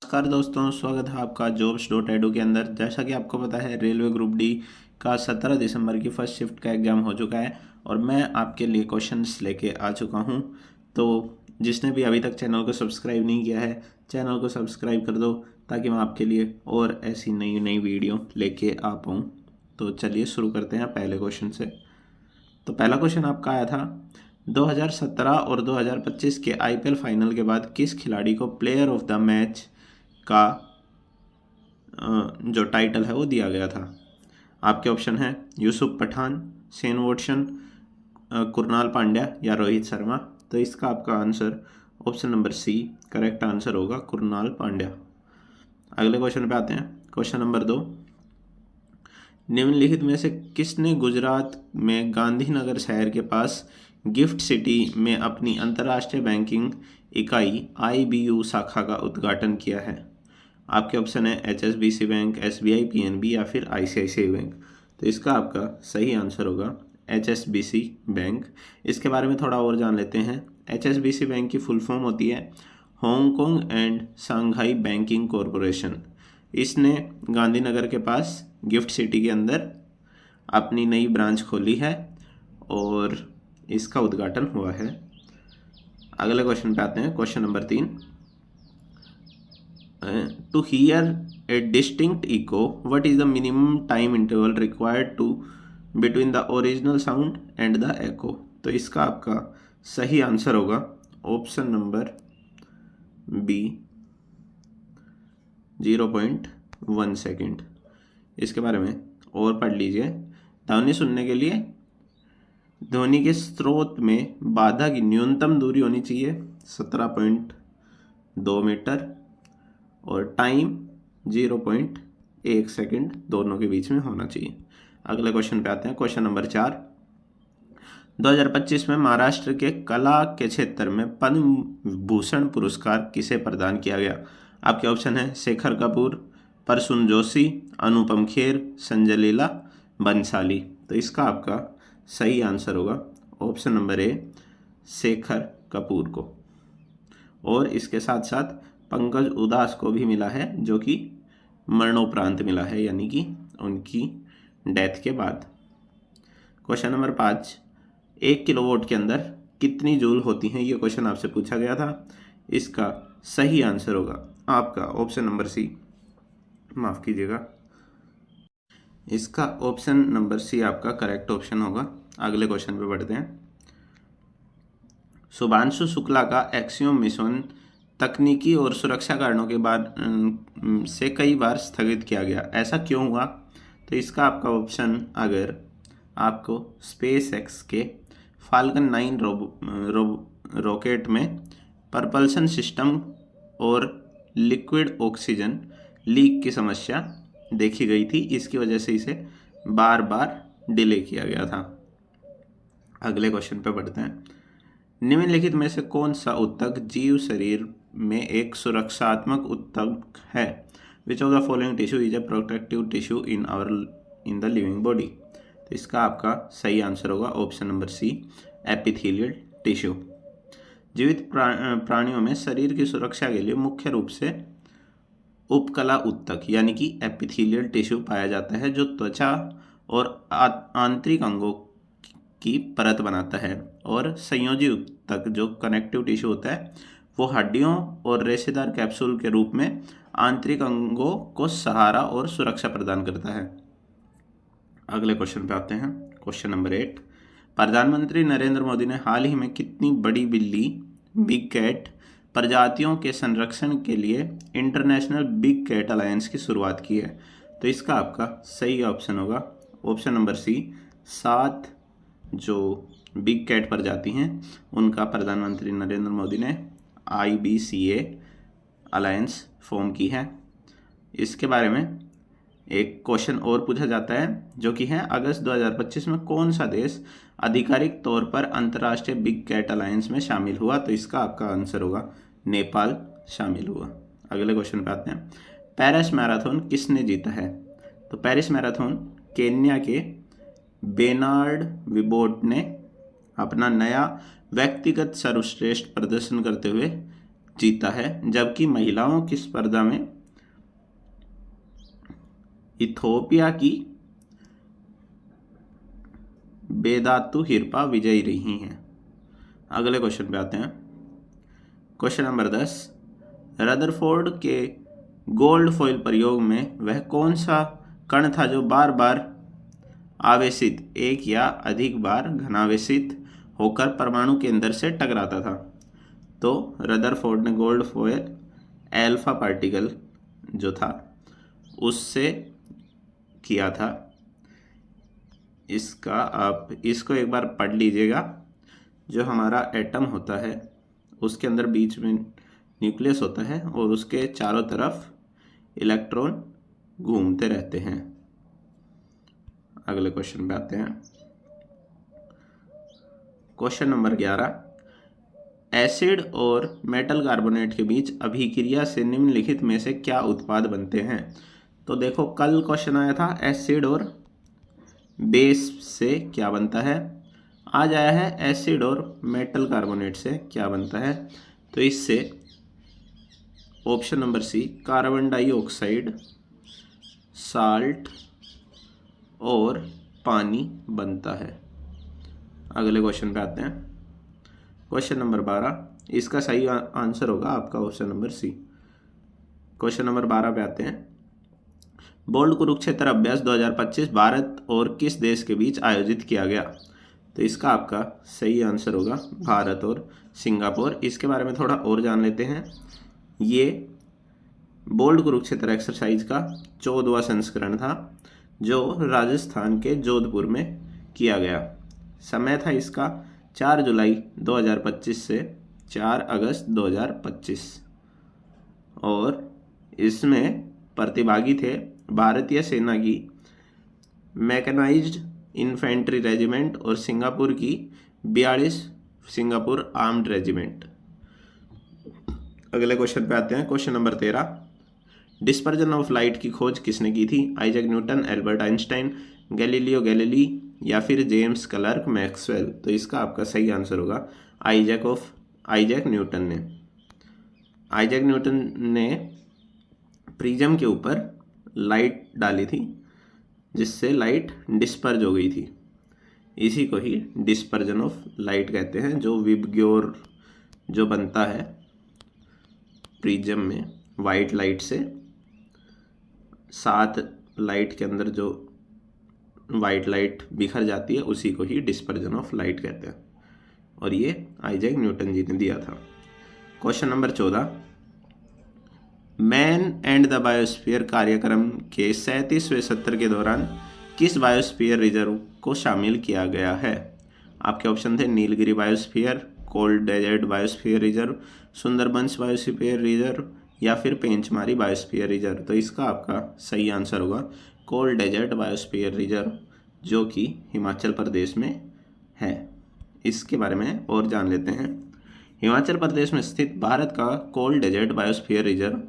नमस्कार दोस्तों, स्वागत है आपका जॉब्स डॉट एडू के अंदर। जैसा कि आपको पता है, रेलवे ग्रुप डी का 17 दिसंबर की फर्स्ट शिफ्ट का एग्ज़ाम हो चुका है और मैं आपके लिए क्वेश्चंस लेके आ चुका हूं। तो जिसने भी अभी तक चैनल को सब्सक्राइब नहीं किया है, चैनल को सब्सक्राइब कर दो ताकि मैं आपके लिए और ऐसी नई नई वीडियो लेके आ पाऊँ। तो चलिए शुरू करते हैं पहले क्वेश्चन से। तो पहला क्वेश्चन आपका आया था, 2017 और 2025 के आईपीएल फाइनल के बाद किस खिलाड़ी को प्लेयर ऑफ द मैच का जो टाइटल है वो दिया गया था। आपके ऑप्शन है यूसुफ पठान, शेन वॉटसन, कुरनाल पांड्या या रोहित शर्मा। तो इसका आपका answer option number C correct answer होगा, कुरनाल पांड्या। अगले क्वेश्चन पे आते हैं। क्वेश्चन नंबर 2, निम्नलिखित में से किसने गुजरात में गांधीनगर शहर के पास गिफ्ट सिटी में अपनी अंतर्राष्ट्रीय बैंकिंग इकाई आईबीयू शाखा का उद्घाटन किया है। आपके ऑप्शन है एचएसबीसी बैंक, एसबीआई, पीएनबी या फिर आईसीआईसीआई बैंक। तो इसका आपका सही आंसर होगा एचएसबीसी बैंक। इसके बारे में थोड़ा और जान लेते हैं। एचएसबीसी बैंक की फुल फॉर्म होती है Hong Kong and Shanghai banking corporation. इसने गांधीनगर के पास गिफ्ट सिटी के अंदर अपनी नई ब्रांच खोली है और इसका उद्घाटन हुआ है। अगले क्वेश्चन पे आते हैं। Question number 3, to hear a distinct echo, what is the minimum time interval required to between the original sound and the echo? तो इसका आपका सही आंसर होगा ऑप्शन नंबर बी 0.1 सेकेंड। इसके बारे में और पढ़ लीजिए। ध्वनि सुनने के लिए ध्वनि के स्रोत में बाधा की न्यूनतम दूरी होनी चाहिए 17.2 मीटर और टाइम 0.1 सेकेंड दोनों के बीच में होना चाहिए। अगले क्वेश्चन पे आते हैं। क्वेश्चन नंबर 4, 2025 में महाराष्ट्र के कला के क्षेत्र में पद्म भूषण पुरस्कार किसे प्रदान किया गया। आपके ऑप्शन है शेखर कपूर, प्रसून जोशी, अनुपम खेर, संजय लीला, बंसाली। तो इसका आपका सही आंसर होगा option number A Shekhar Kapoor को। और इसके साथ साथ पंकज उदास को भी मिला है, जो कि मरणोपरांत मिला है, यानी कि उनकी डेथ के बाद। क्वेश्चन नंबर 5, 1 किलोवाट के अंदर कितनी जूल होती हैं, ये क्वेश्चन आपसे पूछा गया था। इसका सही आंसर होगा आपका ऑप्शन नंबर सी, माफ़ कीजिएगा, इसका ऑप्शन नंबर सी आपका करेक्ट ऑप्शन होगा। अगले क्वेश्चन पे बढ़ते हैं। शुभांशु शुक्ला का एक्सियोम मिशन तकनीकी और सुरक्षा कारणों के बाद से कई बार स्थगित किया गया, ऐसा क्यों हुआ। तो इसका आपका ऑप्शन, अगर आपको स्पेस एक्स के फाल्कन 9 रॉकेट में प्रपल्शन सिस्टम और लिक्विड ऑक्सीजन लीक की समस्या देखी गई थी, इसकी वजह से इसे बार बार डिले किया गया था। अगले क्वेश्चन पे बढ़ते हैं। निम्नलिखित में से कौन सा ऊतक जीव शरीर में एक सुरक्षात्मक ऊतक है। Which of the following tissue is a protective tissue in the living body. तो इसका आपका सही आंसर होगा option number C epithelial tissue. जीवित प्राणियों में शरीर की सुरक्षा के लिए मुख्य रूप से उपकला ऊतक यानी कि एपिथेलियल टिश्यू पाया जाता है, जो त्वचा और आंतरिक अंगों की परत बनाता है। और संयोजी ऊतक जो कनेक्टिव टिश्यू होता है, वो हड्डियों और रेशेदार कैप्सूल के रूप में आंतरिक अंगों को सहारा और सुरक्षा प्रदान करता है। अगले क्वेश्चन पे आते हैं। क्वेश्चन नंबर 8, प्रधानमंत्री नरेंद्र मोदी ने हाल ही में कितनी बड़ी बिल्ली बिग कैट प्रजातियों के संरक्षण के लिए इंटरनेशनल बिग कैट अलायंस की शुरुआत की है। तो इसका आपका सही ऑप्शन होगा ऑप्शन नंबर सी 7 जो बिग कैट प्रजाति हैं उनका प्रधानमंत्री नरेंद्र मोदी ने IBCA अलायंस फॉर्म की है। इसके बारे में एक क्वेश्चन और पूछा जाता है, जो कि है अगस्त 2025 में कौन सा देश आधिकारिक तौर पर अंतर्राष्ट्रीय बिग कैट अलायंस में शामिल हुआ। तो इसका आपका आंसर होगा नेपाल शामिल हुआ। अगले क्वेश्चन पे आते हैं। पेरिस मैराथन किसने जीता है। तो पेरिस मैराथन केन्या के बेनार्ड विबोट ने अपना नया व्यक्तिगत सर्वश्रेष्ठ प्रदर्शन करते हुए जीता है, जबकि महिलाओं की स्पर्धा में इथोपिया की बेदातु हिरपा विजयी रही हैं। अगले क्वेश्चन पे आते हैं। क्वेश्चन नंबर 10, रदरफोर्ड के गोल्ड फॉइल प्रयोग में वह कौन सा कण था जो बार बार आवेशित, एक या अधिक बार घनावेशित होकर परमाणु के अंदर से टकराता था? तो रदरफोर्ड ने गोल्ड फॉइल एल्फा पार्टिकल जो था उससे किया था। इसका आप इसको एक बार पढ़ लीजिएगा। जो हमारा एटम होता है उसके अंदर बीच में न्यूक्लियस होता है और उसके चारों तरफ इलेक्ट्रॉन घूमते रहते हैं। अगले क्वेश्चन पे आते हैं। क्वेश्चन नंबर 11, एसिड और मेटल कार्बोनेट के बीच अभिक्रिया से निम्नलिखित में से क्या उत्पाद बनते हैं? तो देखो, कल क्वेश्चन आया था एसिड और बेस से क्या बनता है, आज आया है एसिड और मेटल कार्बोनेट से क्या बनता है। तो इससे option number C, carbon dioxide, salt और पानी बनता है। अगले क्वेश्चन पे आते हैं। क्वेश्चन नंबर 12, इसका सही आंसर होगा आपका option number C. Question number 12 पे आते हैं। बोल्ड कुरुक्षेत्र अभ्यास 2025 भारत और किस देश के बीच आयोजित किया गया? तो इसका आपका सही आंसर होगा भारत और सिंगापुर। इसके बारे में थोड़ा और जान लेते हैं। ये बोल्ड कुरुक्षेत्र एक्सरसाइज का 14वां संस्करण था जो राजस्थान के जोधपुर में किया गया। समय था इसका 4 जुलाई 2025 से 4 अगस्त 2025 और इसमें प्रतिभागी थे भारतीय सेना की मैकेनाइज्ड इन्फेंट्री रेजिमेंट और सिंगापुर की 42 सिंगापुर आर्म्ड रेजिमेंट। अगले क्वेश्चन पे आते हैं। Question number 13, dispersion of light की खोज किसने की थी? Isaac Newton, Albert Einstein, Galileo Galilei या फिर जेम्स क्लर्क मैक्सवेल? तो इसका आपका सही आंसर होगा आइजैक न्यूटन ने। आइजैक न्यूटन ने प्रिज्म के ऊपर लाइट डाली थी जिससे लाइट डिस्पर्ज हो गई थी। इसी को ही डिस्पर्जन ऑफ लाइट कहते हैं। जो विबग्योर जो बनता है प्रिज्म में वाइट लाइट से, 7 लाइट के अंदर जो वाइट लाइट बिखर जाती है उसी को ही डिस्पर्जन ऑफ लाइट कहते हैं और ये आइजैक न्यूटन जी ने दिया था। Question number 14, man and the biosphere कार्यक्रम के 37वें सत्र के दौरान किस बायोस्फीयर रिजर्व को शामिल किया गया है? आपके ऑप्शन थे Nilgiri biosphere, cold desert biosphere reserve, Sundarbans biosphere reserve या फिर पेंचमारी बायोस्फीयर रिजर्व? तो इसका आपका सही आंसर होगा कोल्ड डेजर्ट बायोस्फीयर रिजर्व जो कि हिमाचल प्रदेश में है। इसके बारे में और जान लेते हैं। हिमाचल प्रदेश में स्थित भारत का कोल्ड डेजर्ट बायोस्फीयर रिजर्व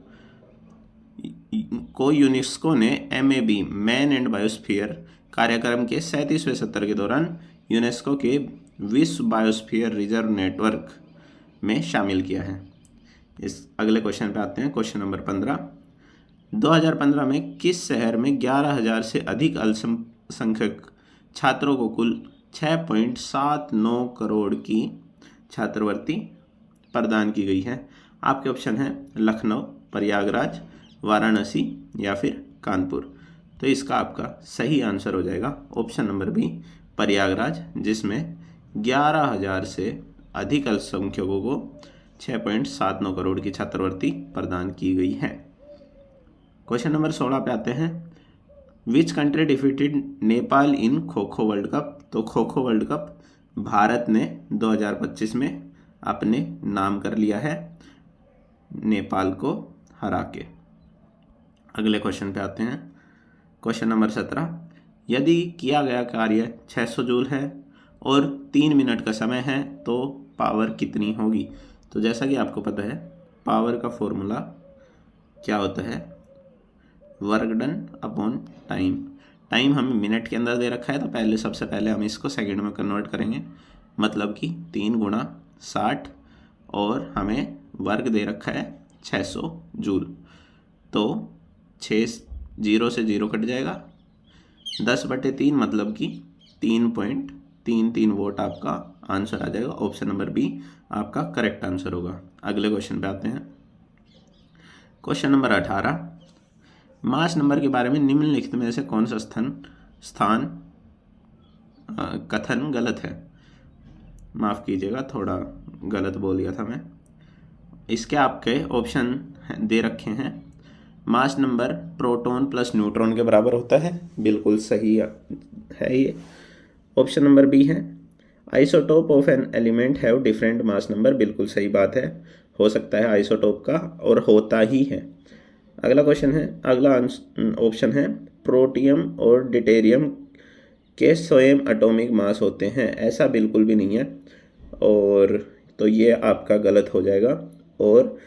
को यूनेस्को ने MAB मैन एंड बायोस्फीयर कार्यक्रम के 37वें सत्र के दौरान यूनेस्को के विश्व बायोस्फीयर रिजर्व नेटवर्क में शामिल किया है। इस अगले क्वेश्चन पे आते हैं। क्वेश्चन नंबर 15, 2015 में किस शहर में 11,000 से अधिक अल्पसंख्यक छात्रों को कुल 6.79 करोड़ की छात्रवृत्ति प्रदान की गई है? आपके ऑप्शन हैं लखनऊ, प्रयागराज, वाराणसी या फिर कानपुर। तो इसका आपका सही आंसर हो जाएगा ऑप्शन नंबर बी, प्रयागराज, जिसमें 11,000 से अधिक अल्पसंख्यकों को 6.79 करोड़ की छात्रवृत्ति प्रदान की गई है। क्वेश्चन नंबर 16 पे आते हैं। Which country defeated Nepal in kho kho world cup? तो खो खो वर्ल्ड कप भारत ने 2025 में अपने नाम कर लिया है नेपाल को हरा के। अगले क्वेश्चन पे आते हैं। क्वेश्चन नंबर 17, यदि किया गया कार्य 600 जूल है और 3 मिनट का समय है तो पावर कितनी होगी? तो जैसा कि आपको पता है पावर का फॉर्मूला क्या होता है, work done upon time. Time हमें मिनट के अंदर दे रखा है तो सबसे पहले हम इसको सेकंड में कन्वर्ट करेंगे, मतलब कि 3 × 60 और हमें वर्ग दे रखा है 600 जूल, तो 6 0 से 0 कट जाएगा, 10/3 मतलब कि 3.33 वोट आपका आंसर आ जाएगा। ऑप्शन नंबर बी आपका करेक्ट आंसर होगा। अगले क्वेश्चन पे आते हैं। क्वेश्चन नंबर 18, मास नंबर के बारे में निम्नलिखित में से कौन सा स्थान कथन गलत है। माफ़ कीजिएगा, थोड़ा गलत बोल दिया था मैं। इसके आपके ऑप्शन दे रखे हैं। Mass number proton plus neutron के बराबर होता है, बिल्कुल सही है ये। ऑप्शन नंबर बी है isotope of an element have different mass number, बिल्कुल सही बात है, हो सकता है आइसोटोप का और होता ही है। अगला क्वेश्चन है, अगला ऑप्शन है प्रोटियम और डिटेरियम के स्वयं एटॉमिक मास होते हैं, ऐसा बिल्कुल भी नहीं है, और तो ये आपका गलत हो जाएगा। और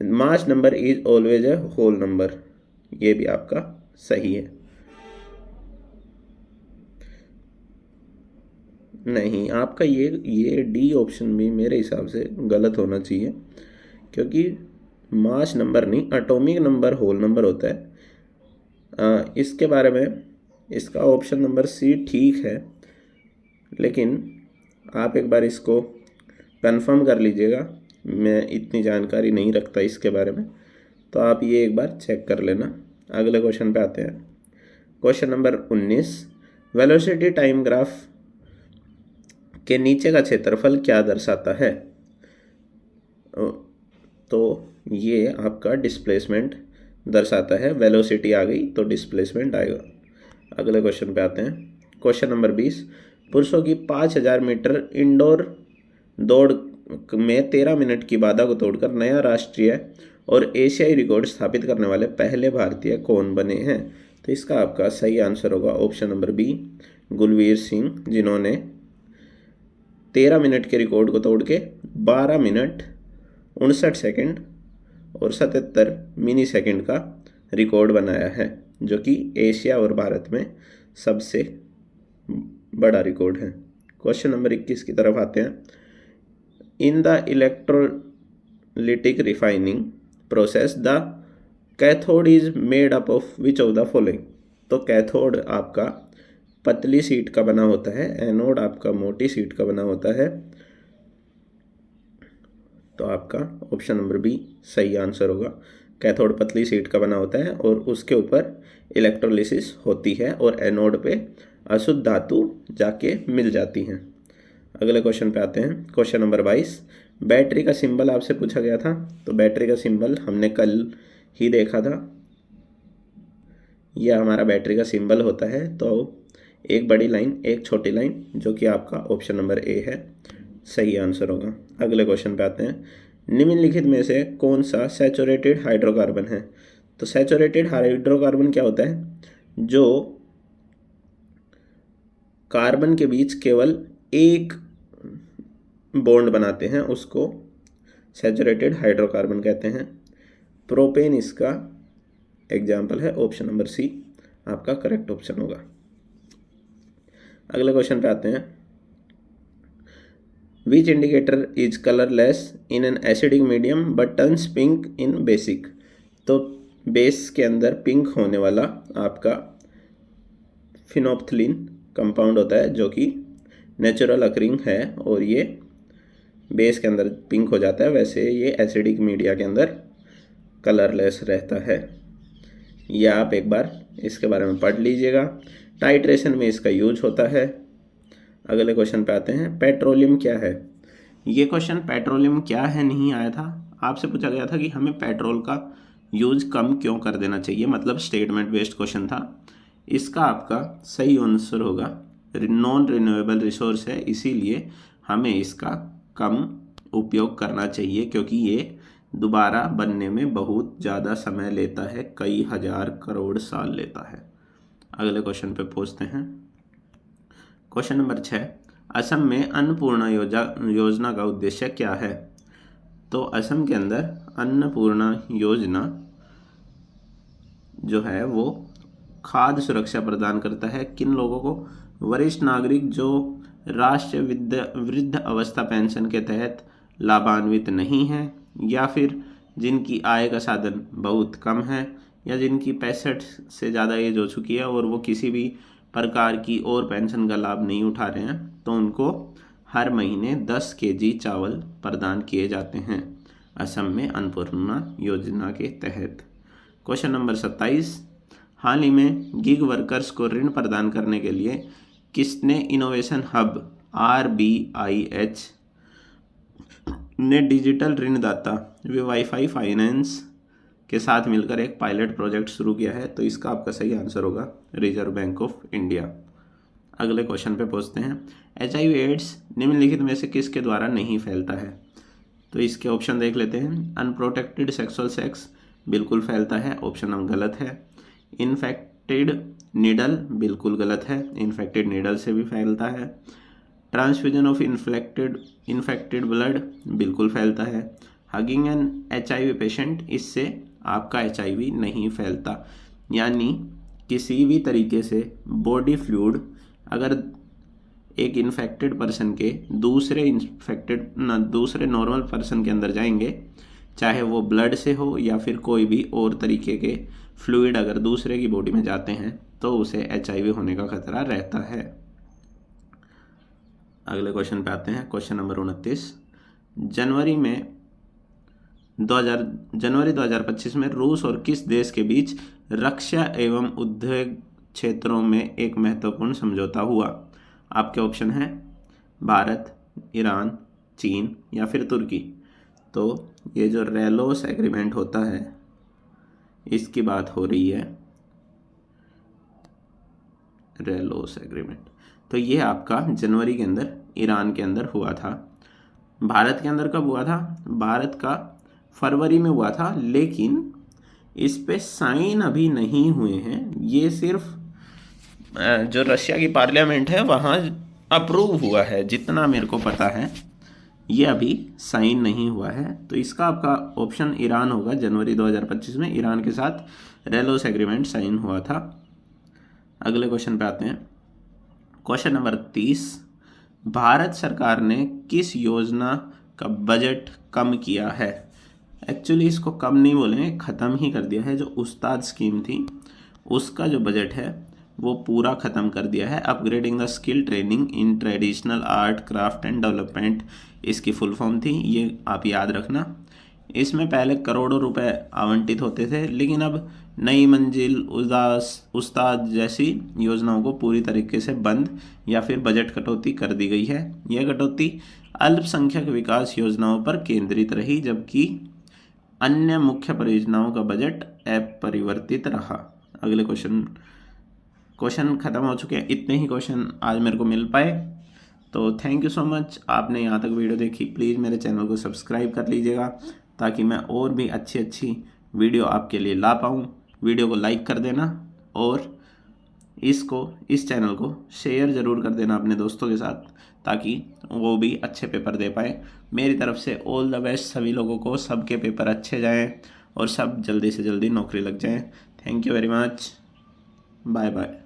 mass number is always a whole number, ये भी आपका सही है। नहीं, आपका ये डी ऑप्शन भी मेरे हिसाब से गलत होना चाहिए, क्योंकि मास नंबर नहीं, एटॉमिक नंबर होल नंबर होता है। इसके बारे में इसका ऑप्शन नंबर सी ठीक है, लेकिन आप एक बार इसको कंफर्म कर लीजिएगा, मैं इतनी जानकारी नहीं रखता इसके बारे में, तो आप ये एक बार चेक कर लेना। अगले क्वेश्चन पे आते हैं। Question number 19, velocity time graph के नीचे का क्षेत्रफल क्या दर्शाता है। तो ये आपका डिस्प्लेसमेंट दर्शाता है, वेलोसिटी आ गई तो डिस्प्लेसमेंट आएगा। अगले क्वेश्चन पे आते हैं। क्वेश्चन नंबर 20, पुरुषों की 5000 मीटर इंडोर दौड़ में 13 मिनट की बाधा को तोड़कर नया राष्ट्रीय और एशियाई रिकॉर्ड स्थापित करने वाले पहले भारतीय कौन बने हैं। तो इसका आपका सही आंसर होगा option number B, Gulveer Singh, जिन्होंने 13 मिनट के रिकॉर्ड को तोड़ के 12 मिनट 59 सेकंड और 77 मिनी सेकंड का रिकॉर्ड बनाया है, जो कि एशिया और भारत में सबसे बड़ा रिकॉर्ड है। क्वेश्चन नंबर 21 की तरफ आते हैं। In the electrolytic refining process the cathode is made up of which of the following. तो कैथोड आपका पतली सीट का बना होता है, एनोड आपका मोटी सीट का बना होता है, तो आपका ऑप्शन नंबर बी सही आंसर होगा। कैथोड पतली सीट का बना होता है और उसके ऊपर इलेक्ट्रोलिसिस होती है और एनोड पे अशुद्ध धातु जाके मिल जाती हैं। अगले क्वेश्चन पे आते हैं। क्वेश्चन नंबर 22, बैटरी का सिंबल आपसे पूछा गया था, तो बैटरी का सिंबल हमने कल ही देखा था, यह हमारा बैटरी का सिंबल होता है। तो एक बड़ी लाइन एक छोटी लाइन, जो कि आपका ऑप्शन नंबर ए है, सही आंसर होगा। अगले क्वेश्चन पे आते हैं। निम्नलिखित में से कौन सा सैचुरेटेड हाइड्रोकार्बन है। तो सैचुरेटेड हाइड्रोकार्बन क्या होता है, जो कार्बन के बीच केवल एक बॉन्ड बनाते हैं, उसको सैचुरेटेड हाइड्रोकार्बन कहते हैं। प्रोपेन इसका एग्जाम्पल है, ऑप्शन नंबर सी आपका करेक्ट ऑप्शन होगा। अगले क्वेश्चन पे आते हैं। Which indicator is colourless in an acidic medium but turns pink in basic. तो बेस के अंदर पिंक होने वाला आपका फिनोप्थलीन कंपाउंड होता है, जो कि नेचुरल अकरिंग है और ये बेस के अंदर पिंक हो जाता है, वैसे ये एसिडिक मीडिया के अंदर कलरलेस रहता है। यह आप एक बार इसके बारे में पढ़ लीजिएगा, टाइट्रेशन में इसका यूज होता है। अगले क्वेश्चन पे आते हैं। पेट्रोलियम क्या है। ये क्वेश्चन पेट्रोलियम क्या है नहीं आया था, आपसे पूछा गया था कि हमें पेट्रोल का यूज कम क्यों कर देना चाहिए, मतलब स्टेटमेंट बेस्ड क्वेश्चन था। इसका आपका सही आंसर होगा नॉन रिन्यूएबल रिसोर्स है, इसीलिए हमें इसका कम उपयोग करना चाहिए, क्योंकि ये दोबारा बनने में बहुत ज़्यादा समय लेता है, कई हजार करोड़ साल लेता है। अगले क्वेश्चन पे पहुँचते हैं। क्वेश्चन नंबर 6, असम में अन्नपूर्णा योजना का उद्देश्य क्या है। तो असम के अंदर अन्नपूर्णा योजना जो है वो खाद्य सुरक्षा प्रदान करता है। किन लोगों को, वरिष्ठ नागरिक जो राष्ट्रीय वृद्ध अवस्था पेंशन के तहत लाभान्वित नहीं हैं, या फिर जिनकी आय का साधन बहुत कम है या जिनकी 65 से ज़्यादा एज हो चुकी है और वो किसी भी प्रकार की और पेंशन का लाभ नहीं उठा रहे हैं, तो उनको हर महीने 10 केजी चावल प्रदान किए जाते हैं असम में अन्नपूर्णा योजना के तहत। क्वेश्चन नंबर 27, हाल ही में गिग वर्कर्स को ऋण प्रदान करने के लिए किसने इनोवेशन हब RBIH ने डिजिटल ऋणदाता वाईफाई फाइनेंस के साथ मिलकर एक पायलट प्रोजेक्ट शुरू किया है? तो इसका आपका सही आंसर होगा रिजर्व बैंक ऑफ इंडिया। अगले क्वेश्चन पे पहुंचते हैं। HIV एड्स निम्नलिखित में से किसके द्वारा नहीं फैलता है? तो इसके ऑप्शन देख लेते हैं। अनप्रोटेक्टेड सेक्सुअल सेक्स बिल्कुल फैलता है, ऑप्शन नंबर गलत है। इन्फेक्टेड नीडल बिल्कुल गलत है, इन्फेक्टेड नीडल से भी फैलता है। ट्रांसफ्यूजन ऑफ इन्फेक्टेड ब्लड बिल्कुल फैलता है। हगिंग एन HIV पेशेंट, इससे आपका HIV नहीं फैलता। यानी किसी भी तरीके से बॉडी फ्लूइड अगर एक इन्फेक्टेड पर्सन के दूसरे नॉर्मल पर्सन के अंदर जाएंगे, चाहे वो ब्लड से हो या फिर कोई भी और तरीके के फ्लूइड अगर दूसरे की बॉडी में जाते हैं, तो उसे HIV होने का खतरा रहता है। अगले क्वेश्चन पे आते हैं। क्वेश्चन नंबर 29, जनवरी 2025 में रूस और किस देश के बीच रक्षा एवं उद्योग क्षेत्रों में एक महत्वपूर्ण समझौता हुआ? आपके ऑप्शन हैं भारत, ईरान, चीन या फिर तुर्की। तो ये जो रेलोस एग्रीमेंट होता है, इसकी बात हो रही है, रेलोस एग्रीमेंट। तो ये आपका जनवरी के अंदर ईरान के अंदर हुआ था। भारत के अंदर कब हुआ था? भारत का फरवरी में हुआ था, लेकिन इस पे साइन अभी नहीं हुए हैं। ये सिर्फ जो रशिया की पार्लियामेंट है वहाँ अप्रूव हुआ है, जितना मेरे को पता है। ये अभी साइन नहीं हुआ है। तो इसका आपका ऑप्शन ईरान होगा। जनवरी 2025 में ईरान के साथ रेलोस एग्रीमेंट साइन हुआ था। अगले क्वेश्चन पे आते हैं। क्वेश्चन नंबर 30, भारत सरकार ने किस योजना का बजट कम किया है? एक्चुअली इसको कम नहीं बोलेंगे, ख़त्म ही कर दिया है। जो उस्ताद स्कीम थी उसका जो बजट है वो पूरा ख़त्म कर दिया है। Upgrading the skill training in traditional art craft and development इसकी फुल फॉर्म थी, ये आप याद रखना। इसमें पहले करोड़ों रुपए आवंटित होते थे, लेकिन अब नई मंजिल, उस्ताद जैसी योजनाओं को पूरी तरीके से बंद या फिर बजट कटौती कर दी गई है। यह कटौती अल्पसंख्यक विकास योजनाओं पर केंद्रित रही, जबकि अन्य मुख्य परियोजनाओं का बजट अपरिवर्तित रहा। अगले क्वेश्चन खत्म हो चुके हैं। इतने ही क्वेश्चन आज मेरे को मिल पाए। तो थैंक यू सो मच, आपने यहाँ तक वीडियो देखी। प्लीज़ मेरे चैनल को सब्सक्राइब कर लीजिएगा ताकि मैं और भी अच्छी वीडियो आपके लिए ला पाऊँ। वीडियो को लाइक कर देना और इस चैनल को शेयर ज़रूर कर देना अपने दोस्तों के साथ, ताकि वो भी अच्छे पेपर दे पाए। मेरी तरफ से ऑल द बेस्ट सभी लोगों को, सबके पेपर अच्छे जाएं और सब जल्दी से जल्दी नौकरी लग जाएं। Thank you very much, bye bye.